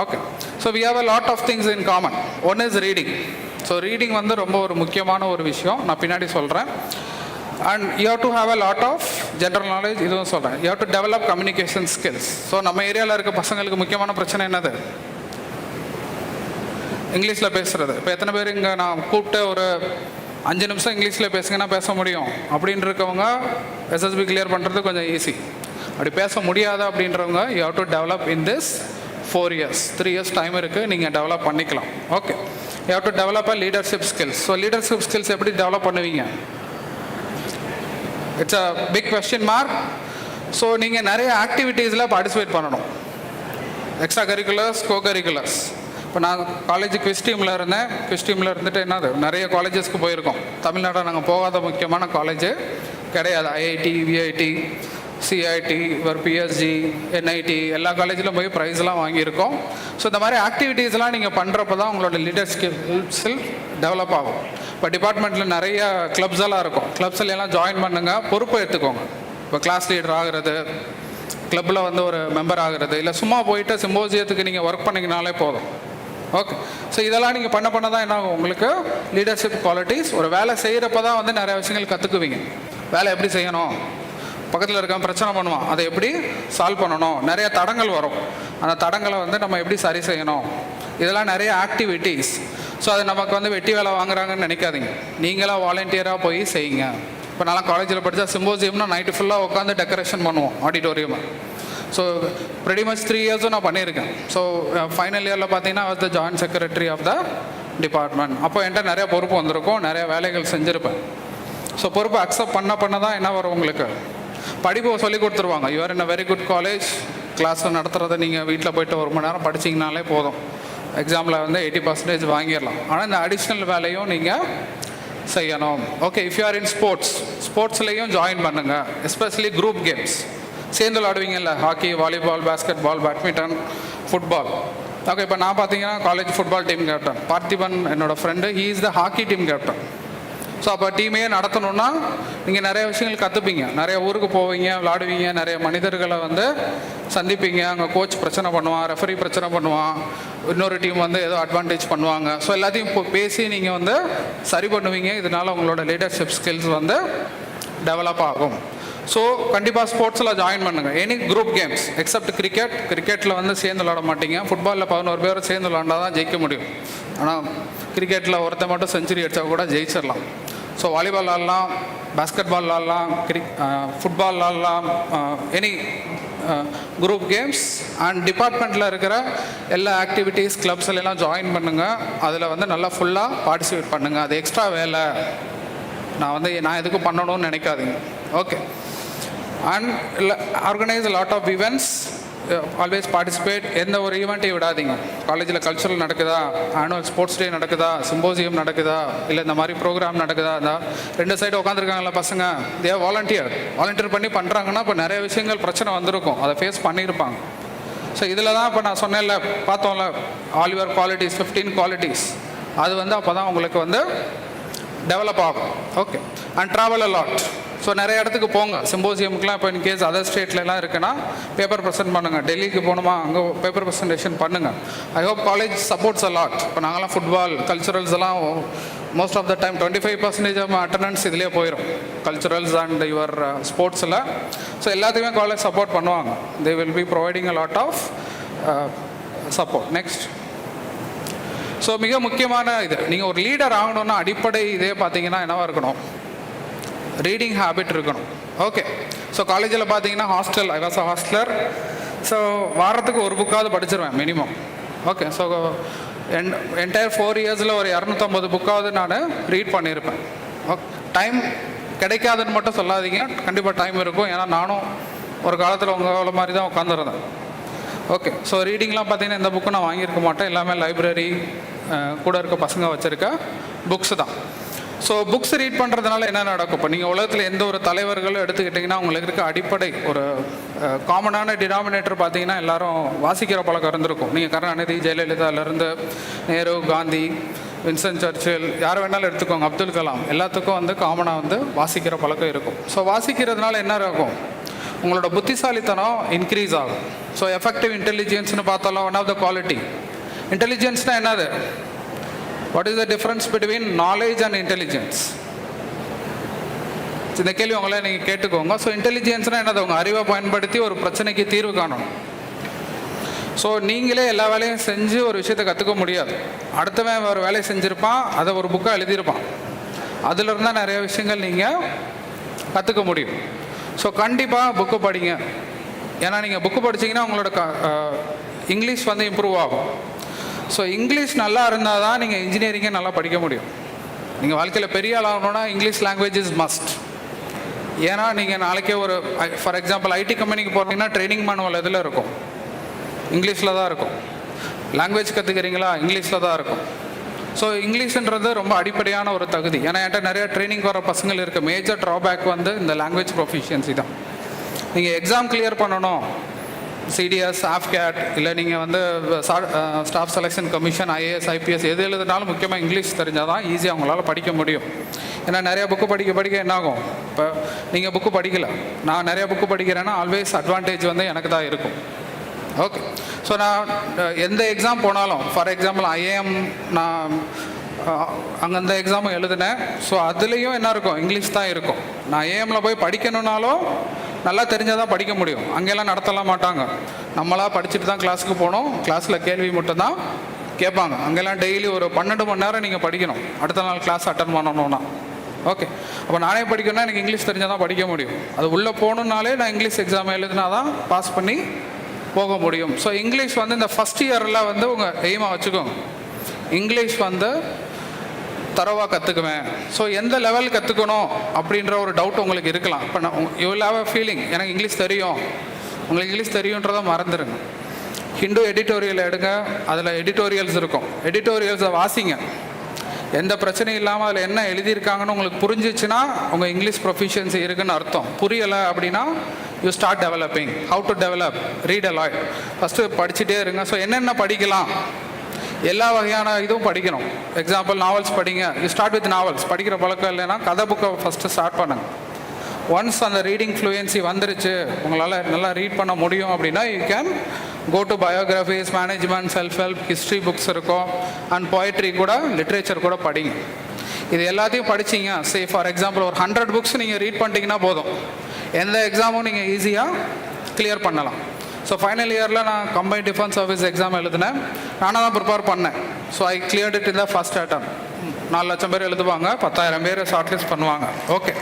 Okay, so we have a lot of things in common. One is reading. So reading வந்து ரொம்ப ஒரு முக்கியமான ஒரு விஷயம், நான் பின்னாடி சொல்கிறேன். And you have to have a lot of general knowledge. இதுவும் சொல்கிறேன். You have to develop communication skills. So நம்ம ஏரியாவில் இருக்க பசங்களுக்கு முக்கியமான பிரச்சனை என்னது, இங்கிலீஷில் பேசுகிறது. இப்போ எத்தனை பேர் இங்கே நான் கூப்பிட்டு ஒரு 5 நிமிஷம் இங்கிலீஷில் பேசுங்கன்னா பேச முடியும் அப்படின்னு இருக்கவங்க எஸ்எஸ்பி கிளியர் பண்ணுறது கொஞ்சம் ஈஸி. அப்படி பேச முடியாத அப்படின்றவங்க you have to develop in this 4 years, 3 years time இருக்குது, நீங்கள் டெவலப் பண்ணிக்கலாம். Okay, you have to develop a leadership skills. So leadership skills எப்படி டெவலப் பண்ணுவீங்க, it's a big question mark. So நீங்கள் நிறைய ஆக்டிவிட்டீஸில் பார்ட்டிசிபேட் பண்ணணும். Extra curriculars, co curriculars. இப்போ நான் காலேஜ் குவிஸ் டீமில் இருந்தேன். குவிஸ் டீமில் இருந்துட்டு என்னது, நிறைய காலேஜஸ்க்கு போயிருக்கோம். தமிழ்நாட்டில் நாங்கள் போகாத முக்கியமான காலேஜு கிடையாது. ஐஐடி, விஐடி, சிஐடி, ஒரு பிஎஸ்ஜி, என்ஐடி, எல்லா காலேஜிலும் போய் ப்ரைஸ்லாம் வாங்கியிருக்கோம். ஸோ இந்த மாதிரி ஆக்டிவிட்டீஸ்லாம் நீங்கள் பண்ணுறப்ப தான் உங்களோட லீடர்ஷிப் ஸ்கில் டெவலப் ஆகும். இப்போ டிபார்ட்மெண்ட்டில் நிறைய கிளப்ஸ் எல்லாம் இருக்கும். கிளப்ஸில் எல்லாம் ஜாயின் பண்ணுங்கள், பொறுப்பை எடுத்துக்கோங்க. இப்போ கிளாஸ் லீடர் ஆகிறது, கிளப்பில் வந்து ஒரு மெம்பர் ஆகிறது, இல்லை சும்மா போயிட்டு சிம்போசியத்துக்கு நீங்கள் ஒர்க் பண்ணிங்கனாலே போதும். ஓகே, ஸோ இதெல்லாம் நீங்கள் பண்ண தான் என்ன ஆகும், உங்களுக்கு லீடர்ஷிப் குவாலிட்டிஸ். ஒரு வேலை செய்கிறப்ப தான் வந்து நிறைய விஷயங்கள் கற்றுக்குவீங்க. வேலை எப்படி செய்யணும், பக்கத்தில் இருக்க பிரச்சனை பண்ணுவான், அதை எப்படி சால்வ் பண்ணணும், நிறைய தடங்கள் வரும். அந்த தடங்களை வந்து நம்ம எப்படி சரி செய்யணும், இதெல்லாம் நிறைய ஆக்டிவிட்டீஸ். ஸோ அது நமக்கு வந்து வெட்டி வேலை வாங்குறாங்கன்னு நினைக்காதீங்க, நீங்களாக வாலண்டியராக போய் செய்யுங்க. இப்போ நான் காலேஜில் படித்தா சிம்போசியம்னா நைட்டு ஃபுல்லாக உட்காந்து டெக்கரேஷன் பண்ணுவோம் ஆடிட்டோரியமாக. ஸோ ப்ரெடி மச் 3 இயர்ஸும் நான் பண்ணியிருக்கேன். ஸோ ஃபைனல் இயரில் பார்த்தீங்கன்னா was the joint secretary of the department. அப்போ என்கிட்ட நிறைய பொறுப்பு வந்திருக்கும், நிறைய வேலைகள் செஞ்சுருப்பேன். ஸோ பொறுப்பு அக்செப்ட் பண்ண தான் என்ன வரும், உங்களுக்கு படிப்பு சொல்லி கொடுத்துருவாங்க. You're in a very good college, கிளாஸில் நடத்துகிறத நீங்கள் வீட்டில் போய்ட்டு 1 மணி நேரம் படிச்சிங்கனாலே போதும், எக்ஸாமில் வந்து 80% வாங்கிடலாம். ஆனால் இந்த அடிஷ்னல் வேலையும் நீங்கள் செய்யணும். Okay, if you are in ஸ்போர்ட்ஸ்லேயும் ஜாயின் பண்ணுங்கள், எஸ்பெஷலி குரூப் கேம்ஸ். சேர்ந்து விளாடுவீங்கல்ல, hockey, volleyball, basketball, badminton, football. Okay, இப்போ நான் பார்த்தீங்கன்னா college football team captain. Parthiban என்னோடய friend, he is the hockey team captain. So அப்போ டீமையே நடத்தணுன்னா நீங்கள் நிறைய விஷயங்கள் கற்றுப்பீங்க, நிறைய ஊருக்கு போவீங்க, விளாடுவீங்க, நிறைய மனிதர்களை வந்து சந்திப்பீங்க. அங்கே கோச் பிரச்சனை பண்ணுவான், ரெஃபரி பிரச்சனை பண்ணுவான், இன்னொரு டீம் வந்து ஏதோ அட்வான்டேஜ் பண்ணுவாங்க. ஸோ எல்லாத்தையும் பேசி நீங்கள் வந்து சரி பண்ணுவீங்க. இதனால் உங்களோட லீடர்ஷிப் ஸ்கில்ஸ் வந்து டெவலப் ஆகும். ஸோ கண்டிப்பாக ஸ்போர்ட்ஸில் ஜாயின் பண்ணுங்கள். எனி குரூப் கேம்ஸ் எக்ஸப்ட் கிரிக்கெட்டில் வந்து சேர்ந்து விளாட மாட்டீங்க. ஃபுட்பாலில் 11 பேர் சேர்ந்து விளாண்டா தான் ஜெயிக்க முடியும். ஆனால் கிரிக்கெட்டில் ஒருத்த மட்டும் செஞ்சுரி அடித்தா கூட ஜெயிச்சிடலாம். ஸோ வாலிபால் ஆடலாம், பேஸ்கெட் பால் ஆடலாம், ஃபுட்பால் ஆடலாம், எனி குரூப் கேம்ஸ். அண்ட் டிபார்ட்மெண்ட்டில் இருக்கிற எல்லா ஆக்டிவிட்டீஸ் கிளப்ஸ் எல்லாம் ஜாயின் பண்ணுங்கள். அதில் வந்து நல்லா ஃபுல்லாக பார்ட்டிசிபேட் பண்ணுங்கள். அது எக்ஸ்ட்ரா வேலை, நான் எதுக்கும் பண்ணணும்னு நினைக்காதீங்க. Okay, and organise lot of events, always participate. எந்த ஒரு ஈவெண்ட்டையும் விடாதீங்க. காலேஜில் கல்ச்சுரல் நடக்குதா, ஆனுவல் ஸ்போர்ட்ஸ் டே நடக்குதா, சிம்போசியம் நடக்குதா, இல்லை இந்த மாதிரி ப்ரோக்ராம் நடக்குதா, இந்த 2 சைடு உட்காந்துருக்காங்களா பசங்க, தே வாலண்டியர் பண்ணி பண்ணுறாங்கன்னா இப்போ நிறைய விஷயங்கள் பிரச்சனை வந்திருக்கும், அதை ஃபேஸ் பண்ணியிருப்பாங்க. ஸோ இதில் தான் இப்போ நான் சொன்னேன்ல, பார்த்தோம்ல, ஆல் யுவர் குவாலிட்டிஸ், 15 குவாலிட்டிஸ், அது வந்து அப்போ தான் உங்களுக்கு வந்து டெவலப் ஆகும். Okay, and travel a lot. So நிறைய இடத்துக்கு போங்க. சிம்போசியமுக்குலாம் இப்போ இன்கேஸ் அதர் ஸ்டேட்லலாம் இருக்குன்னா பேப்பர் ப்ரெசென்ட் பண்ணுங்கள். டெல்லிக்கு போகணுமா, அங்கே பேப்பர் ப்ரெசன்டேஷன் பண்ணுங்கள். I hope college supports a lot. இப்போ நாங்களாம் ஃபுட்பால் கல்ச்சுரல்ஸ் எல்லாம் most of the time 25% of attendance இதிலே போயிடும், கல்ச்சுரல்ஸ் அண்ட் யுவர் ஸ்போர்ட்ஸில். ஸோ எல்லாத்தையுமே காலேஜ் சப்போர்ட் பண்ணுவாங்க. They will be providing a lot of support. Next, so மிக முக்கியமான இது, நீங்கள் ஒரு லீடர் ஆகணும்னா அடிப்படை இதே பார்த்தீங்கன்னா என்னவாக இருக்கணும், ரீடிங் ஹேபிட் இருக்கணும். ஓகே, ஸோ காலேஜில் பார்த்தீங்கன்னா hostel, I was a hosteller. So வாரத்துக்கு ஒரு புக்காவது படிச்சிருவேன் மினிமம். ஓகே, ஸோ என்டையர் 4 இயர்ஸில் ஒரு 250 புக்காவது நான் ரீட் பண்ணியிருப்பேன். ஓகே, டைம் கிடைக்காதுன்னு மட்டும் சொல்லாதீங்க, கண்டிப்பாக டைம் இருக்கும். ஏன்னா நானும் ஒரு காலத்தில் உங்களை மாதிரி தான் உட்காந்துருந்தேன். ஓகே, ஸோ ரீடிங்லாம் பார்த்தீங்கன்னா இந்த புக்கு நான் வாங்கியிருக்க மாட்டேன், எல்லாமே லைப்ரரி கூட இருக்க பசங்க வச்சுருக்க புக்ஸ் தான். ஸோ புக்ஸ் ரீட் பண்ணுறதுனால என்ன நடக்கும், இப்போ நீங்கள் உலகத்தில் எந்த ஒரு தலைவர்களும் எடுத்துக்கிட்டிங்கன்னா உங்களுக்கு இருக்க அடிப்படை ஒரு காமனான டினாமினேட்டர் பார்த்தீங்கன்னா எல்லாரும் வாசிக்கிற பழக்கம் இருந்திருக்கும். நீங்கள் கருணாநிதி, ஜெயலலிதாவிலேருந்து நேரு, காந்தி, வின்சென்ட் சர்ச்சில், யார் வேணாலும் எடுத்துக்கோங்க, அப்துல் கலாம், எல்லாத்துக்கும் வந்து காமனாக வந்து வாசிக்கிற பழக்கம் இருக்கும். ஸோ வாசிக்கிறதுனால என்ன இருக்கும், உங்களோட புத்திசாலித்தனம் இன்க்ரீஸ் ஆகும். ஸோ எஃபெக்டிவ் இன்டெலிஜென்ஸ்னு பார்த்தாலும் ஒன் ஆஃப் த குவாலிட்டி. இன்டெலிஜென்ஸ்னால் என்னது, what is the difference between knowledge and intelligence? இந்த கேள்வி உங்களே நீங்கள் கேட்டுக்கோங்க. ஸோ இன்டெலிஜென்ஸ்னால் என்னது, உங்கள் அறிவை பயன்படுத்தி ஒரு பிரச்சனைக்கு தீர்வு காணணும். ஸோ நீங்களே எல்லா வேலையும் செஞ்சு ஒரு விஷயத்தை கற்றுக்க முடியாது. அடுத்தவன் ஒரு வேலையை செஞ்சுருப்பான், அதை ஒரு புக்காக எழுதியிருப்பான், அதில் இருந்தால் நிறைய விஷயங்கள் நீங்கள் கற்றுக்க முடியும். ஸோ கண்டிப்பாக புக்கு படிங்க. ஏன்னா நீங்கள் புக்கு படிச்சிங்கன்னா உங்களோட இங்கிலீஷ் வந்து இம்ப்ரூவ் ஆகும். ஸோ இங்கிலீஷ் நல்லா இருந்தால் தான் நீங்கள் இன்ஜினியரிங்கை நல்லா படிக்க முடியும். நீங்கள் வாழ்க்கையில் பெரிய ஆள் ஆகணும்னா இங்கிலீஷ் லாங்குவேஜ் இஸ் மஸ்ட். ஏன்னா நீங்கள் நாளைக்கே ஒரு ஃபார் எக்ஸாம்பிள் ஐடி கம்பெனிக்கு போகிறீங்கன்னா ட்ரைனிங் மேனுவல் எதில் இருக்கும், இங்கிலீஷில் தான் இருக்கும். லாங்குவேஜ் கற்றுக்கிறீங்களா, இங்கிலீஷில் தான் இருக்கும். ஸோ இங்கிலீஷ்ன்றது ரொம்ப அடிப்படையான ஒரு தகுதி. ஏன்னா என்கிட்ட நிறைய ட்ரைனிங் வர பசங்கள் இருக்க மேஜர் ட்ராபேக் வந்து இந்த லாங்குவேஜ் ப்ரொஃபிஷியன்சி தான். நீங்கள் எக்ஸாம் கிளியர் பண்ணணும், சிடிஎஸ், ஆஃப்கேட், இல்லை நீங்கள் வந்து staff selection commission, IAS, IPS எது எழுதுனாலும் முக்கியமாக இங்கிலீஷ் தெரிஞ்சால் தான் ஈஸியாக அவங்களால படிக்க முடியும். ஏன்னா நிறையா புக்கு படிக்க என்னாகும், இப்போ நீங்கள் புக்கு படிக்கலை, நான் நிறையா புக்கு படிக்கிறேன்னா ஆல்வேஸ் அட்வான்டேஜ் வந்து எனக்கு தான் இருக்கும். ஓகே, ஸோ நான் எந்த எக்ஸாம் போனாலும், ஃபார் எக்ஸாம்பிள் ஐஏஎம் நான் அங்கே அந்த எக்ஸாமும் எழுதினேன். ஸோ அதுலேயும் என்ன இருக்கும், இங்கிலீஷ் தான் இருக்கும். நான் ஏஎம்மில் போய் படிக்கணுன்னாலும் நல்லா தெரிஞ்சால் தான் படிக்க முடியும். அங்கெல்லாம் நடத்தலாம் மாட்டாங்க. நம்மளாக படிச்சுட்டு தான் கிளாஸுக்கு போகணும், கிளாஸில் கேள்வி மட்டும்தான் கேட்பாங்க. அங்கெல்லாம் டெய்லி ஒரு 12 மணி நேரம் நீங்கள் படிக்கணும் அடுத்த நாள் கிளாஸ் அட்டன் பண்ணணும்னா. ஓகே, அப்போ நானே படிக்கணும்னா எனக்கு இங்கிலீஷ் தெரிஞ்சால் தான் படிக்க முடியும். அது உள்ளே போகணுன்னாலே நான் இங்கிலீஷ் எக்ஸாம் எழுதினா தான் பாஸ் பண்ணி போக முடியும். ஸோ இங்கிலீஷ் வந்து இந்த ஃபஸ்ட் இயரில் வந்து உங்கள் எய்மாக வச்சுக்கோங்க, இங்கிலீஷ் வந்து தரவாக கற்றுக்குவேன். ஸோ எந்த லெவல் கற்றுக்கணும் அப்படின்ற ஒரு டவுட் உங்களுக்கு இருக்கலாம். இப்போ நான் you will have a feeling எனக்கு இங்கிலீஷ் தெரியும், உங்களுக்கு இங்கிலீஷ் தெரியுன்றதை மறந்துடுங்க. ஹிந்து எடிட்டோரியல் எடுங்க, அதில் எடிட்டோரியல்ஸ் இருக்கும், எடிட்டோரியல்ஸை வாசிங்க. எந்த பிரச்சனையும் இல்லாமல் அதில் என்ன எழுதியிருக்காங்கன்னு உங்களுக்கு புரிஞ்சிச்சுன்னா உங்கள் இங்கிலீஷ் ப்ரொஃபிஷியன்சி இருக்குன்னு அர்த்தம். புரியலை அப்படின்னா you start developing. How to develop? Read a lot. First படிச்சுட்டே இருங்க. ஸோ என்னென்ன படிக்கலாம், எல்லா வகையான இதுவும் படிக்கணும். எக்ஸாம்பிள் நாவல்ஸ் படிங்க, யூ ஸ்டார்ட் வித் நாவல்ஸ். படிக்கிற பழக்கம் இல்லைன்னா கதை புக்கை ஃபஸ்ட்டு ஸ்டார்ட் பண்ணுங்க. ஒன்ஸ் அந்த ரீடிங் ஃப்ளூயன்சி வந்துருச்சு, உங்களால் நல்லா ரீட் பண்ண முடியும் அப்படின்னா you can go to biographies, management, self help, history books இருக்கும், அண்ட் போய்ட்ரி கூட, லிட்ரேச்சர் கூட படிங்க. இது எல்லாத்தையும் படிச்சிங்க, சே ஃபார் எக்ஸாம்பிள் ஒரு 100 புக்ஸ் நீங்கள் ரீட் பண்ணிட்டீங்கன்னா போதும், எந்த எக்ஸாமும் நீங்கள் ஈஸியாக கிளியர் பண்ணலாம். ஸோ ஃபைனல் இயரில் நான் கம்பைன்ட் டிஃபென்ஸ் சர்வீஸ் எக்ஸாம் எழுதினேன், நானாக தான் ப்ரிப்பேர் பண்ணேன். So I cleared it in the first அட்டம். 4 லட்சம் பேர் எழுதுவாங்க, 10,000 பேர் ஷார்ட் லிஸ்ட் பண்ணுவாங்க. ஓகே,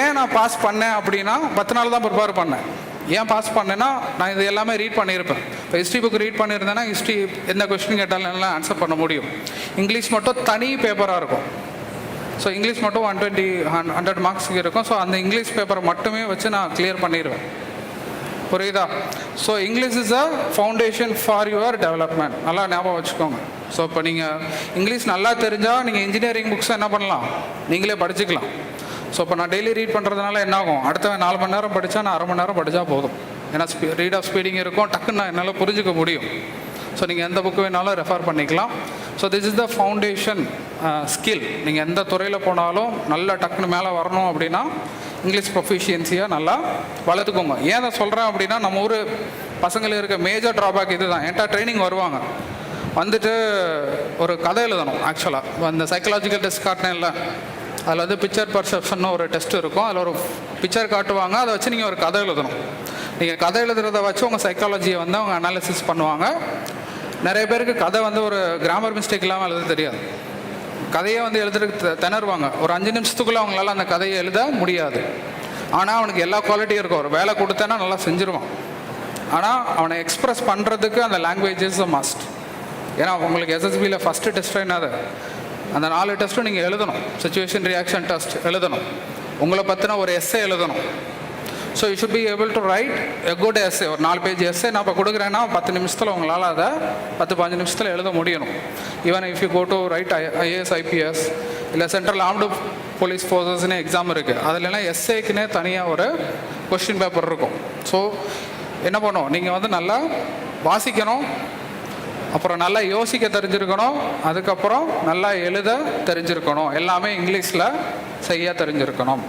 ஏன் நான் பாஸ் பண்ணேன் அப்படின்னா 10 நாள் தான் ப்ரிப்பேர் பண்ணேன். ஏன் பாஸ் பண்ணேன்னா நான் இது எல்லாமே ரீட் பண்ணியிருப்பேன். இப்போ ஹிஸ்ட்ரி புக் ரீட் பண்ணியிருந்தேன்னா ஹிஸ்ட்ரி எந்த கொஸ்டின் கேட்டாலும் எல்லாம் ஆன்சர் பண்ண முடியும். இங்கிலீஷ் மட்டும் தனி பேப்பராக இருக்கும். ஸோ இங்கிலீஷ் மட்டும் 100 மார்க்ஸுக்கு இருக்கும். ஸோ அந்த இங்கிலீஷ் பேப்பரை மட்டுமே வச்சு நான் கிளியர் பண்ணிடுவேன். புரியுதா? So English is a foundation for your development. நல்லா ஞாபகம் வச்சுக்கோங்க. ஸோ இப்போ நீங்கள் இங்கிலீஷ் நல்லா தெரிஞ்சால் நீங்கள் இன்ஜினியரிங் புக்ஸை என்ன பண்ணலாம், நீங்களே படிச்சுக்கலாம். ஸோ இப்போ நான் டெய்லி ரீட் பண்ணுறதுனால என்ன ஆகும், அடுத்த 4 மணி நேரம் படித்தா நான் 1/2 மணி நேரம் படித்தா போதும். ஏன்னா ரீட் ஆஃப் ஸ்பீடிங் இருக்கும், டக்குன்னு நான் என்னால் புரிஞ்சுக்க முடியும். ஸோ நீங்கள் எந்த புக்கு வேணாலும் ரெஃபர் பண்ணிக்கலாம். So this is the foundation skill. நீங்கள் எந்த துறையில் போனாலும் நல்லா டக்குன்னு மேலே வரணும் அப்படின்னா இங்கிலீஷ் ப்ரொஃபிஷியன்சியாக நல்லா வளர்த்துக்கோங்க. ஏன் அதை சொல்கிறேன் அப்படின்னா நம்ம ஊர் பசங்களுக்கு இருக்க மேஜர் ட்ராபேக் இது தான். என்கிட்ட ட்ரைனிங் வருவாங்க, வந்துட்டு ஒரு கதை எழுதணும். ஆக்சுவலாக அந்த சைக்கலாஜிக்கல் டெஸ்ட் காட்டினேன் இல்லை, அதில் வந்து பிக்சர் பர்செப்ஷன் ஒரு டெஸ்ட் இருக்கும். அதில் ஒரு பிக்சர் காட்டுவாங்க, அதை வச்சு நீங்கள் ஒரு கதை எழுதணும். நீங்கள் கதை எழுதுறத வச்சு உங்கள் சைக்காலஜியை வந்து அவங்க அனாலிசிஸ் பண்ணுவாங்க. நிறைய பேருக்கு கதை வந்து ஒரு கிராமர் மிஸ்டேக் இல்லாமல் எழுத தெரியாது. கதையை வந்து எழுதுறதுக்கு திணறுவாங்க. ஒரு 5 நிமிஷத்துக்குள்ளே அவங்களால அந்த கதையை எழுத முடியாது. ஆனால் அவனுக்கு எல்லா குவாலிட்டியும் இருக்கும். ஒரு வேலை கொடுத்தேன்னா நல்லா செஞ்சுருவான். ஆனால் அவனை எக்ஸ்ப்ரெஸ் பண்ணுறதுக்கு அந்த லாங்குவேஜ் இஸ் அ மஸ்ட். ஏன்னா உங்களுக்கு எஸ்எஸ்பியில் ஃபஸ்ட்டு டெஸ்ட் என்னது, அந்த 4 டெஸ்ட்டும் நீங்கள் எழுதணும். சிச்சுவேஷன் ரியாக்ஷன் டெஸ்ட் எழுதணும், உங்களை பற்றின ஒரு எஸ்ஸே எழுதணும். So you should be able to right a good essay. ஒரு 4 பேஜ் எஸ்ஸே நான் இப்போ கொடுக்குறேன்னா 10 நிமிஷத்தில் உங்களால் அதை 10-15 நிமிஷத்தில் எழுத முடியணும். Even if you go to write IAS, IPS, இல்லை சென்ட்ரல் ஆர்ம்டு போலீஸ் ஃபோர்ஸஸ்னு எக்ஸாம் இருக்குது, அதிலலாம் எஸ்ஏக்குன்னே தனியாக ஒரு கொஸ்டின் பேப்பர் இருக்கும். ஸோ என்ன பண்ணும், நீங்கள் வந்து நல்லா வாசிக்கணும், அப்புறம் நல்லா யோசிக்க தெரிஞ்சிருக்கணும், அதுக்கப்புறம் நல்லா எழுத தெரிஞ்சிருக்கணும், எல்லாமே இங்கிலீஷில் செய்ய தெரிஞ்சிருக்கணும்.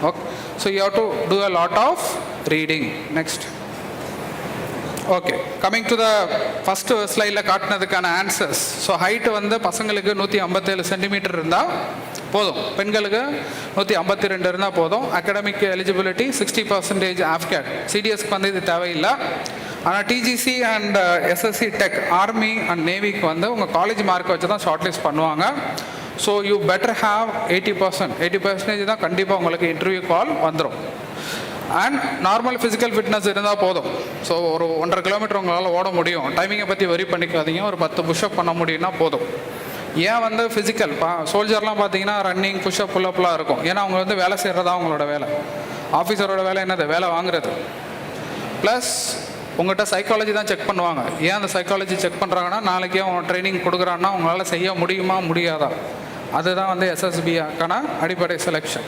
Okay, so you have to do a lot of reading. Next, okay, coming to the first ஸ்லைடில் காட்டினதுக்கான ஆன்சர்ஸ். ஸோ ஹைட்டு வந்து பசங்களுக்கு 157 சென்டிமீட்டர் இருந்தால் போதும், பெண்களுக்கு 152 இருந்தால் போதும். Academic eligibility 60% AFCAT. சிடிஎஸ்க்கு வந்து இது தேவையில்லை. ஆனால் TGC and SSC tech, army and நேவிக்கு வந்து உங்கள் காலேஜ் மார்க்கை வச்சு தான் ஷார்ட் லிஸ்ட் பண்ணுவாங்க. ஸோ யூ பெட்டர் ஹாவ் 80% தான் கண்டிப்பாக உங்களுக்கு இன்டர்வியூ கால் வந்துடும். அண்ட் நார்மல் ஃபிசிக்கல் ஃபிட்னஸ் இருந்தால் போதும். ஸோ ஒரு 1.5 கிலோமீட்டர் உங்களால் ஓட முடியும், டைமிங்கை பற்றி வரி பண்ணிக்காதீங்க. ஒரு 10 புஷ்அப் பண்ண முடியும்னா போதும். ஏன் வந்து ஃபிசிக்கல் சோல்ஜர்லாம் பார்த்தீங்கன்னா ரன்னிங், புஷ்அப், புல்லப்லாம் இருக்கும். ஏன்னா அவங்க வந்து வேலை செய்கிறதா அவங்களோட வேலை. ஆஃபீஸரோட வேலை என்னது, வேலை வாங்குறது. ப்ளஸ் உங்கள்கிட்ட சைக்காலஜி தான் செக் பண்ணுவாங்க. ஏன் அந்த சைக்காலஜி செக் பண்ணுறாங்கன்னா, நாளைக்கே அவன் ட்ரைனிங் கொடுக்குறான்னா உங்களால் செய்ய முடியுமா முடியாதா, அதுதான் வந்து எஸ்எஸ்பிக்கான அடிப்படை செலெக்ஷன்.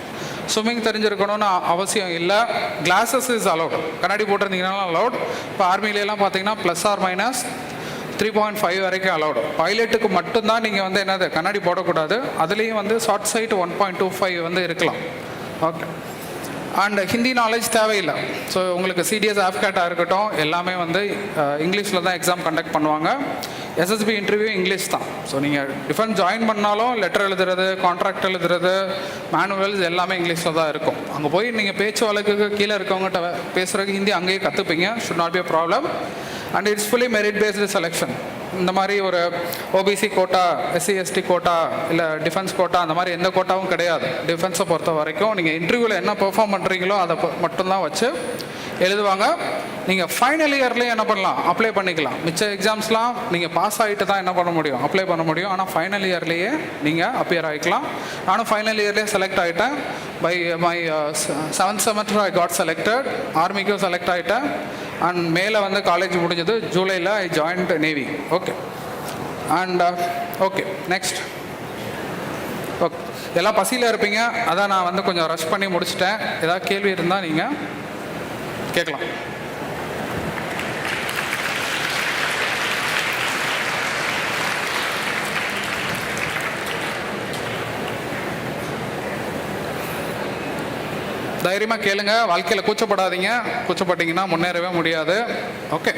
ஸ்விம்மிங் தெரிஞ்சிருக்கணும்னு அவசியம் இல்லை. கிளாஸஸ் இஸ் அலவுட், கண்ணாடி போட்டிருந்தீங்கன்னா அலவுட். இப்போ ஆர்மியிலலாம் பார்த்தீங்கன்னா +or- 3.5 வரைக்கும் அலவுடு. பைலட்டுக்கு மட்டும்தான் நீங்கள் வந்து என்னது கண்ணாடி போடக்கூடாது. அதுலேயும் வந்து ஷார்ட் சைட் 1.25 வந்து இருக்கலாம். ஓகே, அண்ட் ஹிந்தி நாலேஜ் தேவையில்லை. ஸோ உங்களுக்கு சிடிஎஸ் ஆஃப்கேட்டாக இருக்கட்டும், எல்லாமே வந்து இங்கிலீஷில் தான் எக்ஸாம் கண்டக்ட் பண்ணுவாங்க. எஸ்எஸ்பி இன்டர்வியூ இங்கிலீஷ் தான். ஸோ நீங்கள் டிஃபென்ஸ் ஜாயின் பண்ணாலும் லெட்டர் எழுதுறது, கான்ட்ராக்ட் எழுதுறது, மேனுவல்ஸ் எல்லாமே இங்கிலீஷில் தான் இருக்கும். அங்கே போய் நீங்கள் பேச்சு வழக்குக்கு கீழே இருக்கவங்ககிட்ட பேசுகிறதுக்கு ஹிந்தி அங்கேயே கற்றுப்பீங்க. Should not be a problem. And it's fully merit based selection. இந்த மாதிரி ஒரு OBC quota, SC ST quota, இல்லை டிஃபென்ஸ் கோட்டா, அந்த மாதிரி எந்த கோட்டாவும் கிடையாது. டிஃபென்ஸை பொறுத்த வரைக்கும் நீங்கள் இன்டர்வியூவில் என்ன பெர்ஃபார்ம் பண்ணுறீங்களோ அதை மட்டும்தான் வச்சு எழுதுவாங்க. நீங்கள் ஃபைனல் இயர்லேயே என்ன பண்ணலாம், அப்ளை பண்ணிக்கலாம். மிச்ச எக்ஸாம்ஸ்லாம் நீங்கள் பாஸ் ஆகிட்டு தான் என்ன பண்ண முடியும், அப்ளை பண்ண முடியும். ஆனால் ஃபைனல் இயர்லேயே நீங்கள் அப்பியர் ஆகிக்கலாம். நானும் ஃபைனல் இயர்லேயே செலக்ட் ஆகிட்டேன். By my 7th semester I got selected. ஆர்மிக்கும் செலக்ட் ஆகிட்டேன். அண்ட் மேலே வந்து காலேஜ் முடிஞ்சது ஜூலையில் I joined navy. Okay. And okay, next. Okay, எல்லாம் பசியில் இருப்பீங்க, அதான் நான் வந்து கொஞ்சம் ரஷ் பண்ணி முடிச்சிட்டேன். ஏதாவது கேள்வி இருந்தால் நீங்கள் கேட்கலாம். தைரியமாக கேளுங்க, வாழ்க்கையில் கூச்சப்படாதீங்க. கூச்சப்பட்டீங்கன்னா முன்னேறவே முடியாது. ஓகே.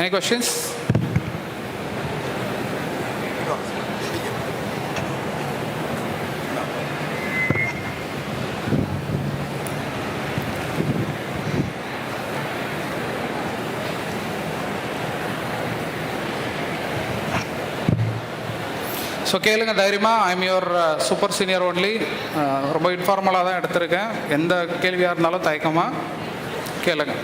Any questions? ஸோ கேளுங்க தைரியமாக. I'm your super senior only. ரொம்ப இன்ஃபார்மலாக தான் எடுத்திருக்கேன். எந்த கேள்வியாக இருந்தாலும் தயக்கமாக கேளுங்க.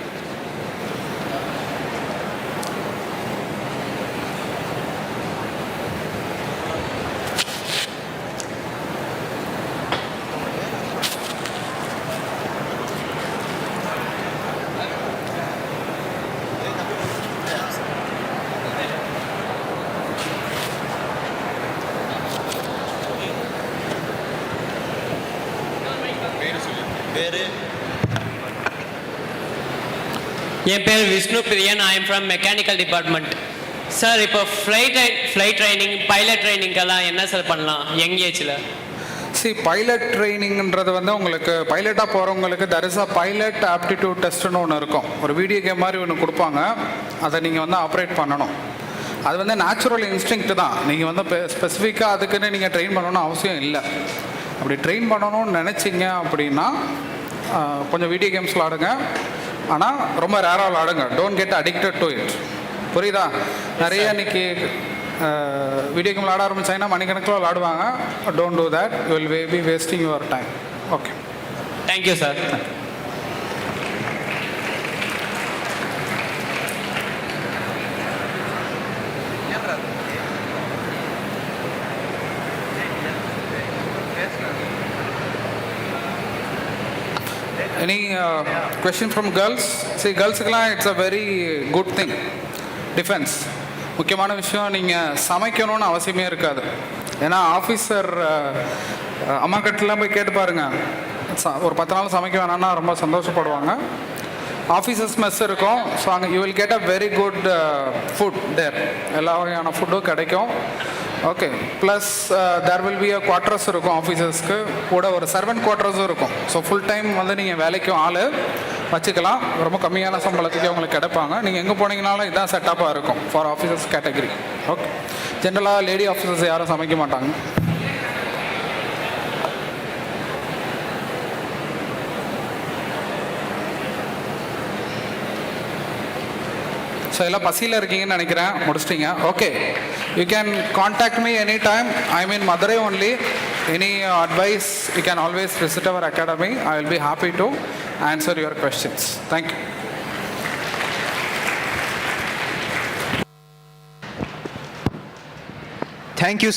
என் பேர் Vishnu Priyan. I am from mechanical department. Sir, இப்போ ஃப்ளைட் ட்ரைனிங், பைலட் ட்ரைனிங்கெல்லாம் என்ன சார் பண்ணலாம் யங் ஏஜில்? பைலட் ட்ரைனிங்ன்றது வந்து உங்களுக்கு பைலட்டாக போகிறவங்களுக்கு there is a pilot aptitude டெஸ்ட்னு ஒன்று இருக்கும். ஒரு வீடியோ கேம் மாதிரி ஒன்று கொடுப்பாங்க. அதை நீங்கள் வந்து ஆப்ரேட் பண்ணணும். அது வந்து நேச்சுரல் இன்ஸ்டிங்க்ட் தான். நீங்கள் வந்து ஸ்பெசிஃபிக்காக அதுக்குன்னு நீங்கள் ட்ரெயின் பண்ணணும்னு அவசியம் இல்லை. அப்படி ட்ரெயின் பண்ணணும்னு நினச்சிங்க அப்படின்னா கொஞ்சம் வீடியோ கேம்ஸ் விளாடுங்க. ஆனால் ரொம்ப ரேராக விளாடுங்க. Don't get addicted to it. புரியுதா? நிறைய இன்னைக்கு வீடியோ கேம் விளாட ஆரம்பிச்சாங்கன்னா மணிக்கணக்கில் விளாடுவாங்க. Don't do that. You will be wasting your time. Okay, thank you sir. Any question from girls? See, girls-க்குலாம் it's a very good thing. Defense முக்கியமான விஷயம். நீங்கள் சமைக்கணும்னு அவசியமே இருக்காது. ஏன்னா ஆஃபீஸர் அம்மா கட்டெலாம் போய் கேட்டு பாருங்கள். ஒரு 10 நாள் சமைக்க வேணாம்னா ரொம்ப சந்தோஷப்படுவாங்க. ஆஃபீஸர்ஸ் மெஸ் இருக்கும். ஸோ அங்கே you will get a very good food there. எல்லா வகையான ஃபுட்டும் கிடைக்கும். Okay. Plus there will be a quarters இருக்கும் ஆஃபீஸர்ஸ்க்கு. கூட ஒரு சர்வெண்ட் குவார்ட்டர்ஸும் இருக்கும். ஸோ ஃபுல் டைம் வந்து நீங்கள் வேலைக்கும் ஆள் வச்சுக்கலாம். ரொம்ப கம்மியான சம்பளத்துக்கு அவங்களுக்கு கிடைப்பாங்க. நீங்கள் எங்கே போனீங்கனாலும் இதுதான் செட்டப்பாக இருக்கும் ஃபார் ஆஃபீஸர்ஸ் கேட்டகரி. ஓகே. ஜென்ரலாக லேடி ஆஃபீஸர்ஸ் யாரும் சமைக்க மாட்டாங்க. ஸோ எல்லாம் பசியில் இருக்கீங்கன்னு நினைக்கிறேன். முடிச்சிட்டிங்க. Okay, you can contact me any time. I mean Madurai only. Any advice you can always visit our academy. I will be happy to answer your questions. Thank you. Thank you, sir.